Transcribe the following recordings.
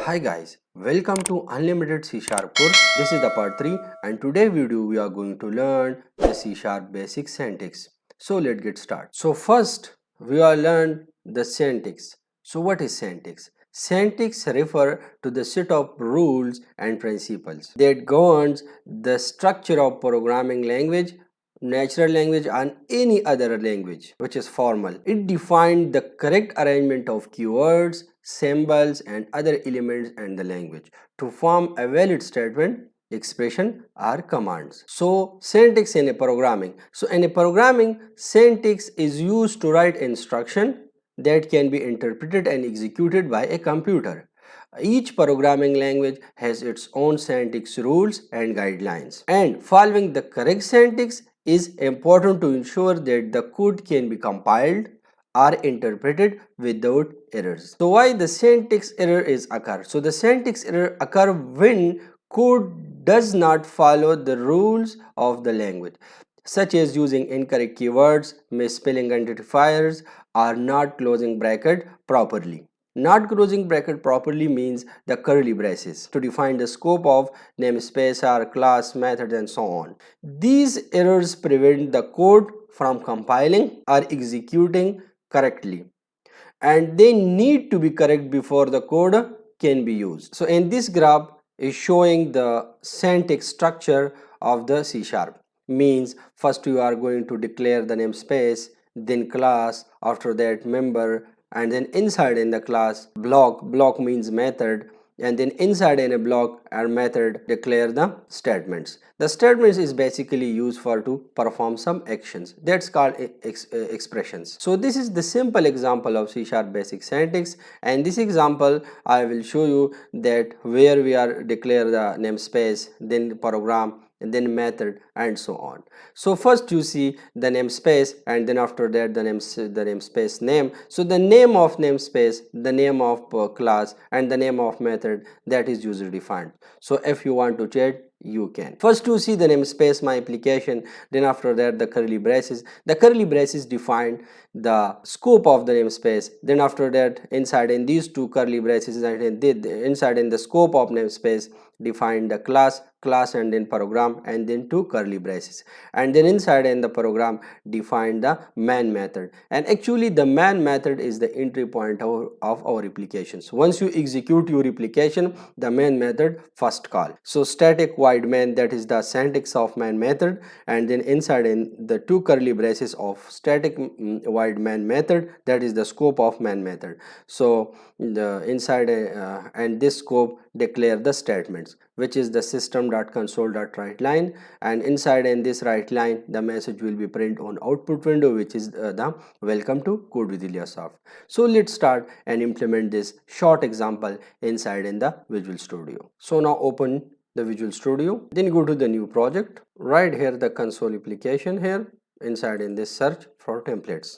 Hi guys, welcome to Unlimited C Sharp course. This is the part 3 and today video we are going to learn the C Sharp basic syntax. So let's get started. So first we will learn the syntax. So what is syntax? Syntax refer to the set of rules and principles that governs the structure of programming language, natural language and any other language which is formal. It defines the correct arrangement of keywords, symbols and other elements in the language to form a valid statement, expression or commands. So syntax in a programming. So in a programming, syntax is used to write instruction that can be interpreted and executed by a computer. Each programming language has its own syntax rules and guidelines, and following the correct syntax is important to ensure that the code can be compiled or interpreted without errors. So why the syntax error is occur? So the syntax error occur when code does not follow the rules of the language, such as using incorrect keywords, misspelling identifiers, or not closing bracket properly. Not closing bracket properly means the curly braces to define the scope of namespace or class, method and so on. These errors prevent the code from compiling or executing correctly, and they need to be correct before the code can be used. So in this graph is showing the syntax structure of the C sharp. Means first you are going to declare the namespace, then class, after that member, and then inside in the class block means method, and then inside in a block or method declare the statements. The statements is basically used for to perform some actions, that's called expressions. So this is the simple example of C sharp basic syntax, and this example I will show you that where we are declare the namespace, then program, and then method and so on. So first you see the namespace, and then after that the namespace name. So the name of namespace, the name of class and the name of method, that is user defined. So if you want to change, you can. First you see the namespace my application, then after that the curly braces. The curly braces define the scope of the namespace, then after that inside in these two curly braces and inside in the scope of namespace define the class and then program, and then two curly braces, and then inside in the program define the main method. And actually the main method is the entry point of our applications. Once you execute your application, the main method first call. So static void main, that is the syntax of main method, and then inside in the two curly braces of static void main method, that is the scope of main method. So the inside and this scope declare the statements, which is the system.console.writeLine, and inside in this write line the message will be print on output window, which is the welcome to code with Ilyasoft. So let's start and implement this short example inside in the Visual Studio. So now open the Visual Studio, then go to the new project, right here the console application, here inside in this search for templates,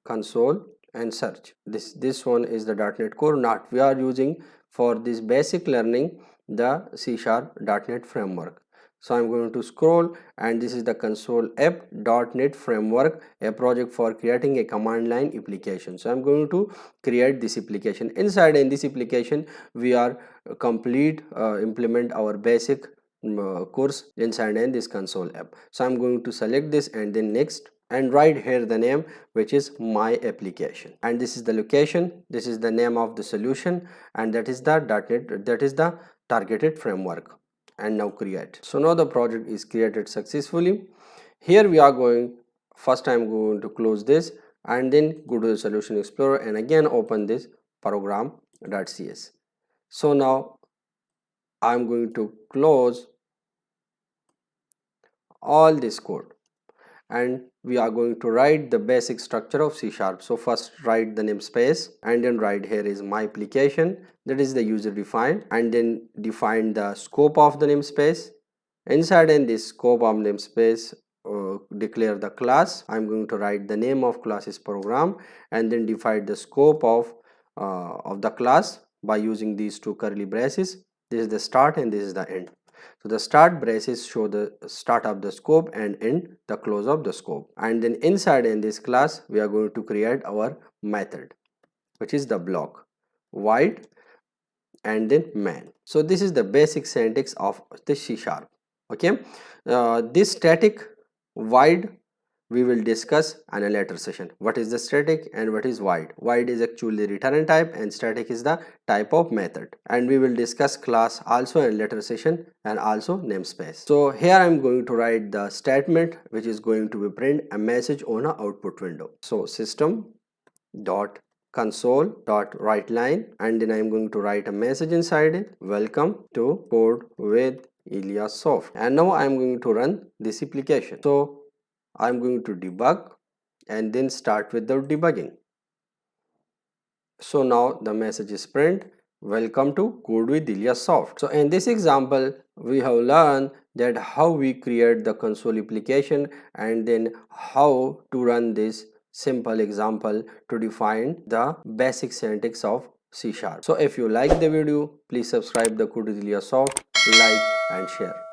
console and search. This one is the .NET Core, not we are using for this basic learning the C sharp .NET framework. So I'm going to scroll, and this is the console app.NET framework, a project for creating a command line application. So I'm going to create this application. Inside in this application we are implement our basic course inside in this console app. So I'm going to select this and then next, and write here the name, which is my application, and this is the location, this is the name of the solution, and that is the .NET, that is the targeted framework. And now create. So now the project is created successfully. Here we are going, first I'm going to close this and then go to the solution explorer and again open this program.cs. So now I'm going to close all this code, and we are going to write the basic structure of C sharp. So first write the namespace, and then write here is my application, that is the user defined, and then define the scope of the namespace. Inside in this scope of namespace declare the class. I'm going to write the name of class is program, and then define the scope of the class by using these two curly braces. This is the start and this is the end. So the start braces show the start of the scope and end the close of the scope. And then inside in this class we are going to create our method, which is the block void and then main. So this is the basic syntax of the C sharp. Okay, this static void we will discuss in a later session. What is the static and what is void? Void is actually return type and static is the type of method, and we will discuss class also in later session and also namespace. So here I am going to write the statement which is going to be print a message on a output window. So system dot console dot write line, and then I am going to write a message inside it, welcome to code with Ilyasoft. And now I am going to run this application. So I am going to debug and then start with the debugging. So now the message is print, welcome to code with Ilyasoft. So in this example we have learned that how we create the console application and then how to run this simple example to define the basic syntax of C sharp. So if you like the video, please subscribe the code with Ilyasoft, like and share.